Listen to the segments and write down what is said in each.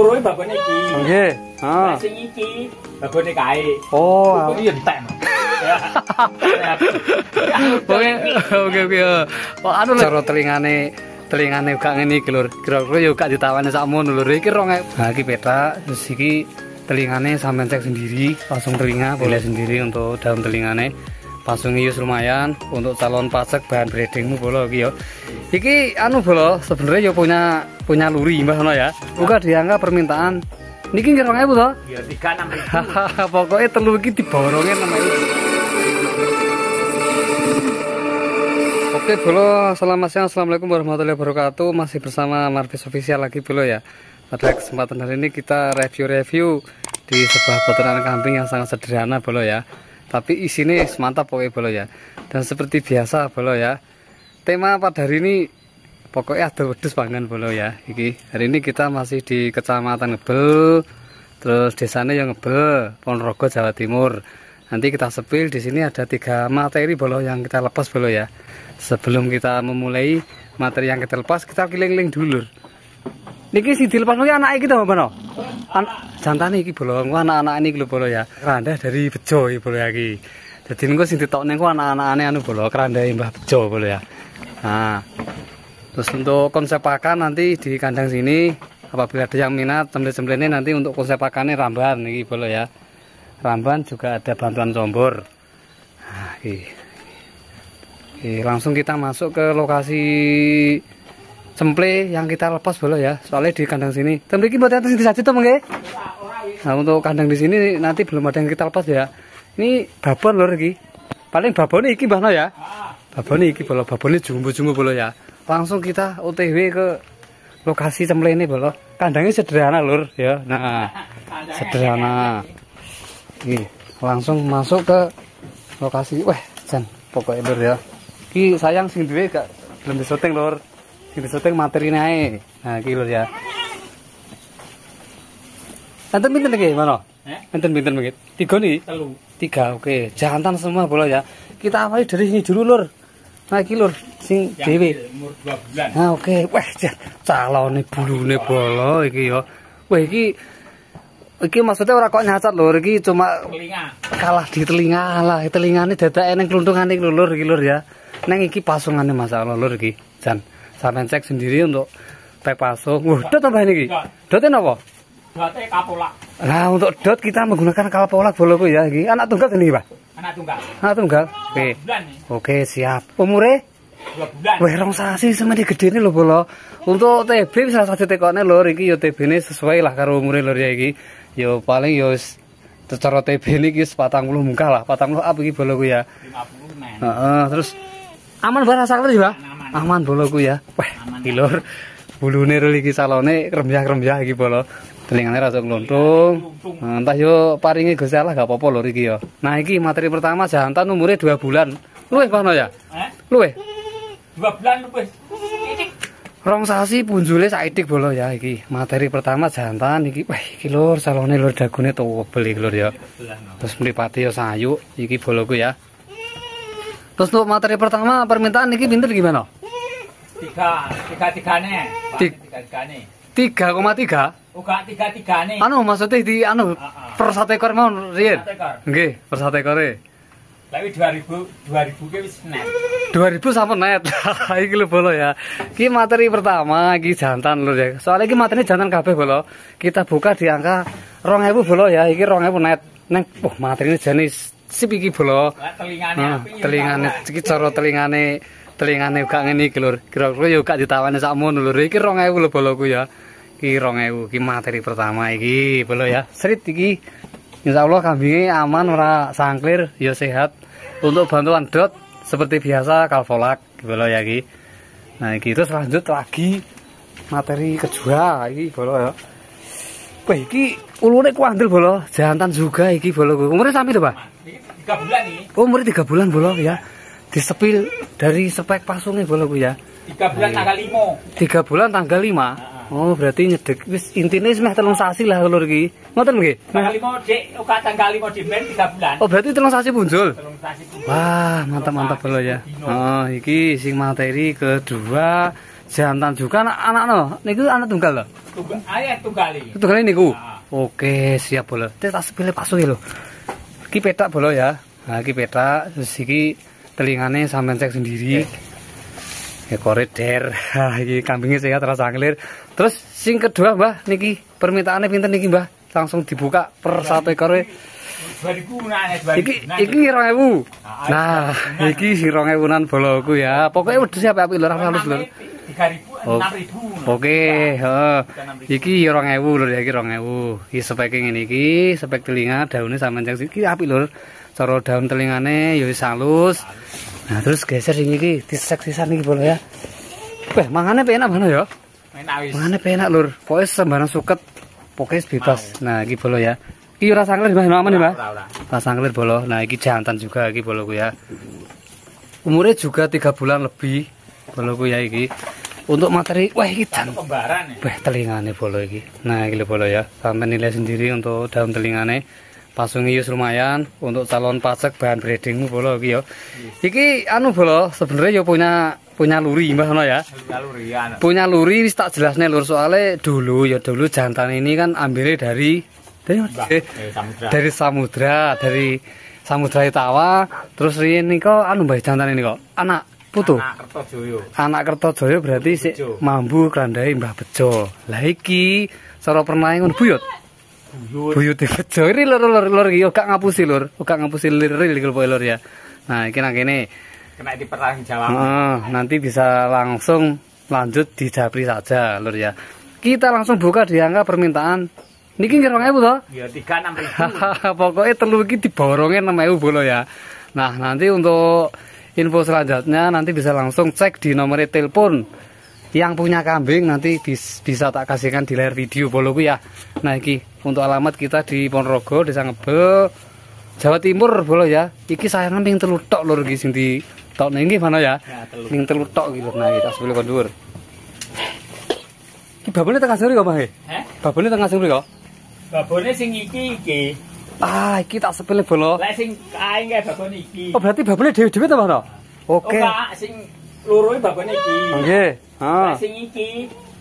Kuruwe babone iki. Nggih. Heeh. Sing iki babone kae. Oh, iki entek. Oke. Oh, anu cara telingane gak ngene iki lur. Kira-kira yo gak ditawani sakmono lur. Iki 2000. Nah, iki petak, terus iki telingane sampean cek sendiri, pasung telinga boleh sendiri untuk daun telingane. Pasung ius lumayan untuk calon pajak bahan breedingmu bolo iki yo. Iki anu bolo sebenarnya yo punya luri Mbah Ono ya. Uga diangka permintaan niki 2000 to? Ya 36.000. Pokoknya telu iki diborongin namanya. Oke bolo, selamat siang, assalamualaikum warahmatullahi wabarakatuh. Masih bersama Marvis Official lagi bolo ya. Pada kesempatan hari ini kita review di sebuah peternakan kambing yang sangat sederhana bolo ya. Tapi isinya mantap pokoknya bolo ya. Dan seperti biasa bolo ya, tema pada hari ini pokoknya ada wedhus pangan bolo ya. Hari ini kita masih di Kecamatan Ngebel, terus desanya yang Ngebel, Ponorogo, Jawa Timur. Nanti kita sepil di sini ada 3 materi bolo yang kita lepas bolo ya. Sebelum kita memulai materi yang kita lepas, kita keliling dulu. Niki si dilepas niki anake iki to, Mbak. Jantane iki bolo, anak-anak ini lho bolo ya. Kerandah dari Bejo iki bolo ya iki. Dadi niku sing ditokne ku anak-anakane anu bolo, kerandahe Mbah Bejo bolo ya. Nah. Terus untuk konsep pakan nanti di kandang sini apabila ada yang minat semble-semblene nanti untuk konsep pakannya ramban iki bolo ya. Ramban juga ada bantuan combor. Nah, langsung kita masuk ke lokasi cemple yang kita lepas bolo ya. Soalnya di kandang sini. Tempe iki mboten enten disaji to, nggih? Nah, untuk kandang di sini nanti belum ada yang kita lepas ya. Ini babon lho iki. Paling babone iki Mbah No ya. Babone iki bolo, babone jumbo-jumbo bolo ya. Langsung kita OTW ke lokasi cemple ini bolo. Kandangnya sederhana lur ya. Nah, sederhana. Ini langsung masuk ke lokasi. Wah, jan pokoknya lur ya. Ki sayang sing duwe gak belum disyuting lur. Sing disyuting materine ae. Nah, iki lur ya. Enten pinten iki, Mano? Enten pinten mengit? 3 nih? 3, oke. Jantan semua bolo ya. Kita awali dari sini dulu lur. Nah, iki lur sing dhewe. Umur 2 bulan. Nah, oke. Wah, calone bulune bolo iki ya. Wah, iki maksudnya ora kok nyacat lur, iki cuma Telinga. kalah di telinga lah. Telingane dadake ning kluntungane iki lur iki lur ya. Neng iki pasungane masalah lur iki. Jan, sampean cek sendiri untuk pek pasung. Wah, dot tambah iki. Dote napa? Dote kapolak. Nah, untuk dot kita menggunakan kapolak boloku ya iki. Anak tunggal ini, Pak. Anak tunggal. Anak tunggal. Oke. Oke, siap. Umure 2 bulan. wah, rong sasi semene gedene lho bolo. Untuk TB bisa saja tekone lur iki ya TB-ne sesuai lah karo umure lur ya iki. Ya paling ya secara TB niki 40 munggah lah, 40 up iki boloku ya. 50 men. Heeh, terus aman barang sakit ya, Pak? Aman boloku ya. Wah, iki lur. Bulune lur iki salone krembyah-krembyah iki bolo. Telingane rada glontung. Entah yo paringi Gusti Allah gak apa-apa lur iki ya. Nah, iki materi pertama jantan umure 2 bulan. Luwih Pak No ya? Luwih. 2 bulan wis. Rong sasi punjule saidik bolo ya iki. Materi pertama jantan iki. Wah, iki lur salone lur dagune tebel iki lur ya. Terus mripate ya sayu iki boloku ya. Terus untuk materi pertama permintaan iki pinter gimana? 3-3-3-ne. 3,3. Uga 3-3-ne. Anu maksudnya di anu per 1 ekor mau riyen. 1 ekor. Nggih, per 1 ekore. Tapi 2000 ke wis net. 2000 sampe net. Iki lho bolo ya. Iki materi pertama iki jantan lho ya. Soalnya iki materinya jantan kabeh bolo. Kita buka di angka 2000 bolo ya. Iki 2000 net. Neng materine jane sip iki bolo. Telingane apik. Telingane iki cara telingane gak ngene iki lho. Kira-kira yo gak ditawani sakmono lho. Iki 2000 lho boloku ya. Iki 2000 iki materi pertama iki bolo ya. Srit iki. Insyaallah kambingnya aman ora sangklir ya sehat. Untuk bantuan dot seperti biasa kalfolak bolo ya iki. Nah, iki terus lanjut lagi materi kedua iki bolo ya. Wah, iki ulune kuandel bolo, jantan juga iki bolo. Umurnya sampai tuh, Pak? 3 bulan nih. Umurnya 3 bulan bolo ya. Disepil dari spek pasungnya bolo ya. 3 bulan tanggal 5. 3 bulan tanggal 5. Oh, berarti nyedek wis intine wis meh 3 sasi lah lur iki. Ngoten nggih? Tanggal 5 Dik, uga tanggal 5 Desember 3 bulan. Oh, berarti 3 sasi punjul. 3 sasi. Wah, mantap bolo ya. Oh, iki sing materi kedua jantan juga anak no. Niku anak tunggal loh. Ayah tunggali. Tunggal niku. Ah. Oke, siap bolo. Tas pilih pasung lho. Iki petak bolo ya. Nah, iki petak terus iki telingane sampean cek sendiri. Ekore der. Iki kambingnya sehat rasa anglir. Terus sing kedua, Mbah, niki permintaannya pinten niki, Mbah? Langsung dibuka per satu ekore. 2000 nah, Iki 2000. Nah, iki 2000-an boloku ya. Pokoknya wedhus apik-apik lho, halus lho. 3000, 6000. Oke, heeh. Iki 2000 lho ya, iki 2000. Iki spek ngene iki, spek telinga daune sampean cek iki apik lho. Cara daun telingane ya wis halus. Nah, terus geser sing iki disek sisan iki bolo ya. Wah, mangane penak mana ya? Enak wis. Mangane penak lur. Pokoke sembarang suket. Pokoke bebas. Nah, iki bolo ya. Iki ora sangler Mbah, aman ya, Mbah? Ora. Ora sangler bolo. Nah, iki jantan juga iki boloku ya. Umurnya juga 3 bulan lebih boloku ya iki. Untuk materi, wah iki jantan. Kembaran ya. Wah, telingane bolo iki. Nah, iki lho bolo ya. Sampai nilai sendiri untuk daun telingane. Pasungnya lumayan untuk calon pajak bahan breedingmu bolo iki ya. Iki anu bolo sebenarnya ya punya luri Mbah ono ya. Punya luri wis tak jelasne lur soalnya dulu jantan ini kan ambilnya dari samudra, dari Samudra Itawa. Terus riyen nika anu Mbah jantan ini kok anak putu. Anak Kertojoyo berarti sik mambu krandahe Mbah Bejo. Lah iki cara pernae ngono buyut. Buyut Bejo iki lur iki gak ngapusi lur, gak ngapusi liril iki lur ya. Nah, iki nang kene Kena dipertanggung jawab. nanti bisa langsung lanjut di Japri saja lur ya. Kita langsung buka di angka permintaan. Niki 2000 toh? Ya 36.000. Pokoknya telu iki diborongnya 6000 bolo ya. Nah, nanti untuk info selanjutnya nanti bisa langsung cek di nomor telepon yang punya kambing, nanti bisa tak kasihkan di layar video boloku ya. Nah, iki untuk alamat kita di Ponorogo, Desa Ngebel, Jawa Timur bolo ya. Iki sayangan ping telu tok lur iki sing di tok nggih mana ya? Ping telu tok iki lur. Nah, kita sebelum kondur. Iki babone tengah sore kok, Bang? Heh? Babone tengah sore kok. Babone sing iki. Iki tak sepele bolo. Lek sing kae nggih babone iki. Oh, berarti babone dhewe-dhewe to, Bang? Oke. Enggak, sing loro babone iki. Nggih. Lek sing iki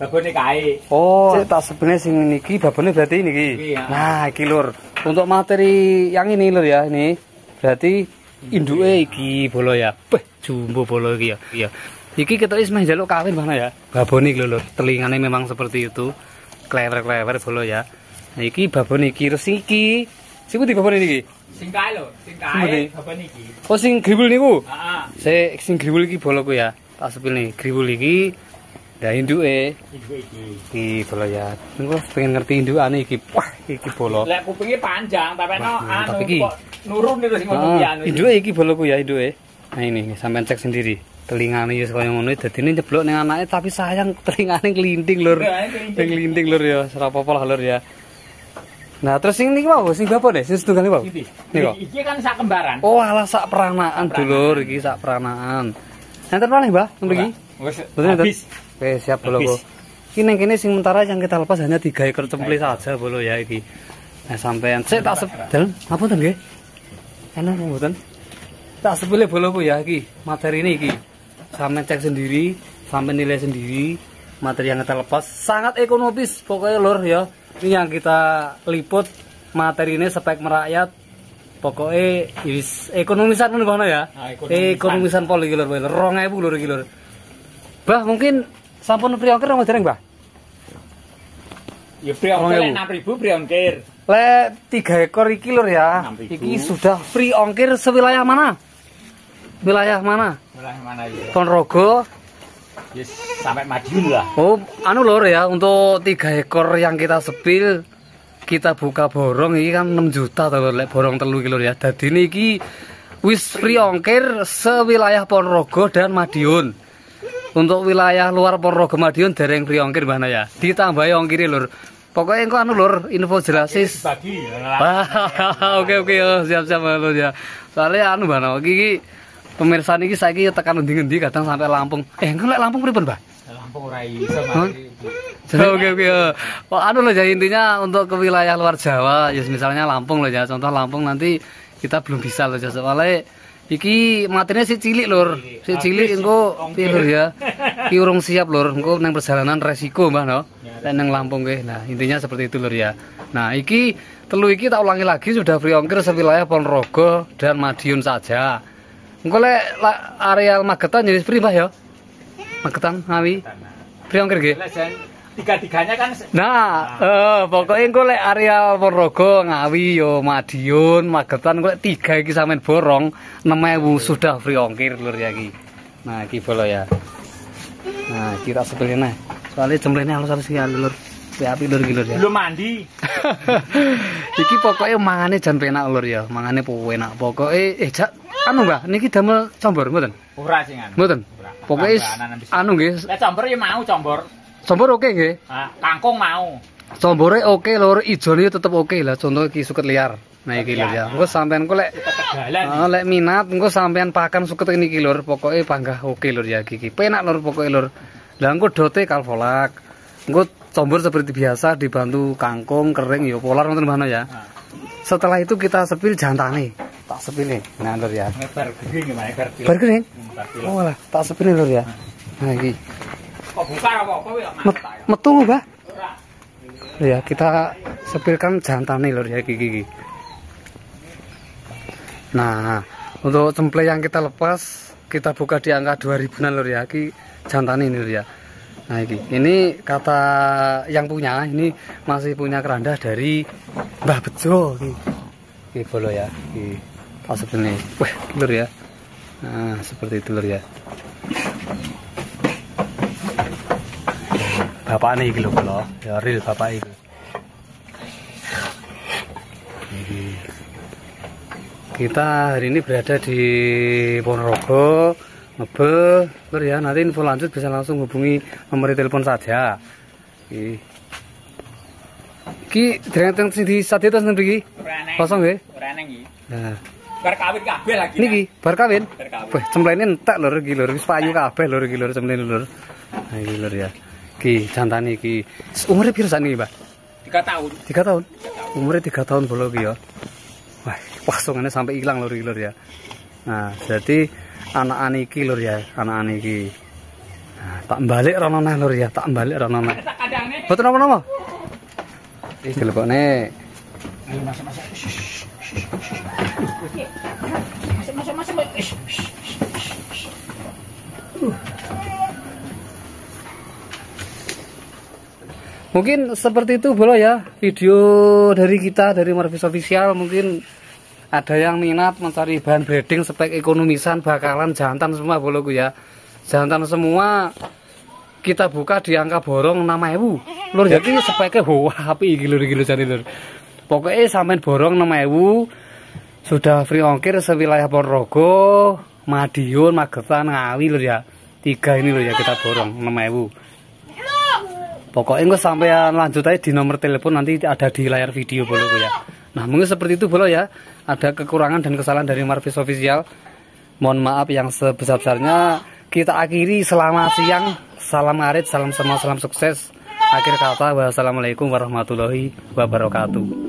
babone kae. Oh, tak sebenarnya sing niki babone berarti niki. Iya. Nah, iki lur. Untuk materi yang ini lur ya, ini berarti induke iki bolo ya. Jumbo bolo iki ya. Iya. Iki kita wis meh njaluk kawin mana ya? Babone iki lur. Telingane memang seperti itu. Klewer-klewer bolo ya. Nah, iki babone iki terus iki. Sing pundi babone niki? Sing kae lho, sing kae babone iki. Oh, sing griwul niku. Heeh. Sing griwul iki boloku ya. Tak sepil nih, griwul iki. Lah induke iki. Iki bolo ya. Engko pengen ngerti indukane iki. Wah, iki bolo. Lek kupinge panjang, tapi anu iki. kok nurun itu sing ngono iki anu. Induke iki boloku ya, induke. Nah ini sampean cek sendiri. Telingane ya kaya ngono dadine nyeblok ning anake tapi sayang telingane nglinting lur. Nglinting lur ya, ora apa-apa lah lur ya. Nah, terus sing niki wae sing babone, sing setunggal niku. Iki kan sak kembaran. Oh, alah sak peranaan dulur iki sak peranaan. Enten malih, Mbah, mriki. Wis habis. Oke, siap boloku. Iki ning kene sing sementara yang kita lepas hanya 3 ekor cemple saja bolo ya iki. Nah, sampean sik tak sepel. Ngapunten nggih. Enak mboten? Tak sepele boloku ya iki. Materi ini iki. Sampeyan cek sendiri, sampeyan nilai sendiri. Materi yang kita lepas sangat ekonomis pokoknya lur ya. Ini yang kita liput materi ini spek merakyat. Pokoknya wis ekonomisan ngono Bang ya. Ekonomisan pol iki lur, 2000 lur iki lur. Bah, mungkin sampun priongkir rong dereng, Mbah? Ya priongkir 6000 priongkir. Lek 3 ekor iki lur ya. 6.000. Iki sudah free ongkir sewilayah mana? Wilayah mana? Wilayah mana ya? Ponorogo. Yes, sampai Madiun lah. Oh, anu lur ya, untuk 3 ekor yang kita sepil kita buka borong ini kan 6 juta to lek borong telu iki lur ya. Dadi niki wis free ongkir sewilayah Ponorogo dan Madiun. Untuk wilayah luar Ponorogo Madiun dereng free ongkir mana ya. Ditambahi ongkire lur. Pokoknya engko anu lur, info jelasis. Bagi. Oke siap-siap lur ya. Soalnya anu Bang, iki pemirsa niki saiki tekan endi-endi kadang sampai Lampung. Engko lek Lampung pripun, Mbah? Lampung ora iso mari. Oke. Oh, anu loh ya intinya untuk ke wilayah luar Jawa, ya misalnya Lampung loh ya. Contoh Lampung nanti kita belum bisa loh ya. Soalnya Iki matine si cilik lur. Si cilik engko piye lur ya. Ki urung siap lur, engko nang perjalanan resiko Mbah no. Lek nang Lampung nggih. Nah, intinya seperti itu lur ya. Nah, iki telu iki tak ulangi lagi sudah free ongkir sewilayah Ponorogo dan Madiun saja. Engko lek areal Magetan jadi free Mbah ya. Magetan Ngawi. Free ongkir nggih. Tiga-tiganya kan. Nah, pokoknya engko lek areal Ponorogo, Ngawi, yo Madiun, Magetan, engko lek 3 iki sampean borong 6.000 sudah free ongkir lur ya iki. Nah, iki bolo ya. Nah, kita sepelin ae. Soalnya jemlene halus-halus ya lur. Api lur iki lur ya. Belum mandi. Iki pokoknya mangane jan penak lur ya. Mangane enak. Pokoknya jak anu Mbah, niki damel combor mboten? Ora sing anu. Mboten. Pokoknya anu nggih. Lek combor ya mau combor. Combor oke nggih. Kangkung mau. Combore oke lur, ijone tetep oke lah. Contoh iki suket liar. Nah iki lur ya. Engko sampean kok lek lek minat engko sampean pakan suket niki lur, pokoke panggah oke lur ya iki. Penak lur pokoke lur. Lah engko dote kalvolak. Engko combor seperti biasa dibantu kangkung kering ya polar ngoten Mbah ya. Setelah itu kita sepil jantane. Tak sepil nih. Nah lur ya. Bar gering gimana bar. Bar gering. Oh lah, tak sepil lur ya. Nah iki. Kok buka apa-apa ya metu Mbah. Ya, kita sepilkan jantane lur ya iki. Nah, untuk cemple yang kita lepas kita buka di angka 2000-an lur ya. Iki jantane ini lur ya. Nah, ini kata yang punya, ini masih punya keranda dari Mbah Bejo iki. Iki bolo ya. Iki pas sepene. Wah, lur ya. Nah, seperti itu lur ya. Bapak nih gitu loh, ya real bapak itu. Kita hari ini berada di Ponorogo, Mebe, lur ya. Nanti info lanjut bisa langsung hubungi nomor telepon saja. Ki dereng sing di sadhe tos niki. Kosong nggih. Ora nang iki. Nah, bar kawin kabeh lagi. niki bar kawin. Wah, cemplene entek lur iki lur, wis payu kabeh lur iki lur cemplene lur. Nah iki lur ya. Ki jantane iki umure piro sakniki, Mbah? 3 tahun. 3 tahun. Umure 3 tahun bolo ki ya. Wah, pasungane sampai ilang lur iki lur ya. Nah, jadi anak-anak iki lur ya, anak-anak iki. Nah, tak balik rono neh lur ya, tak balik rono neh. Tak kadangnya. Boten apa-apa. Iki lebokne. Ayo masuk. Masuk. Mungkin seperti itu bolo ya video dari kita dari Marvis Official. Mungkin ada yang minat mencari bahan breeding spek ekonomisan bakalan jantan semua boloku ya. Jantan semua kita buka di angka borong 6.000 lur. Jadi speknya wah api iki lur jane lur. Pokoknya sampean borong 6.000 sudah free ongkir sewilayah Ponorogo, Madiun, Magetan, Ngawi lur ya. 3 ini lur ya kita borong 6.000. Pokoknya gue sampean lanjut aja di nomor telepon nanti ada di layar video boloku ya. Nah mungkin seperti itu bolo ya. Ada kekurangan dan kesalahan dari Marvis Official. Mohon maaf yang sebesar-besarnya. Kita akhiri selamat siang. Salam ngarit, salam semua, salam sukses. Akhir kata wassalamualaikum warahmatullahi wabarakatuh.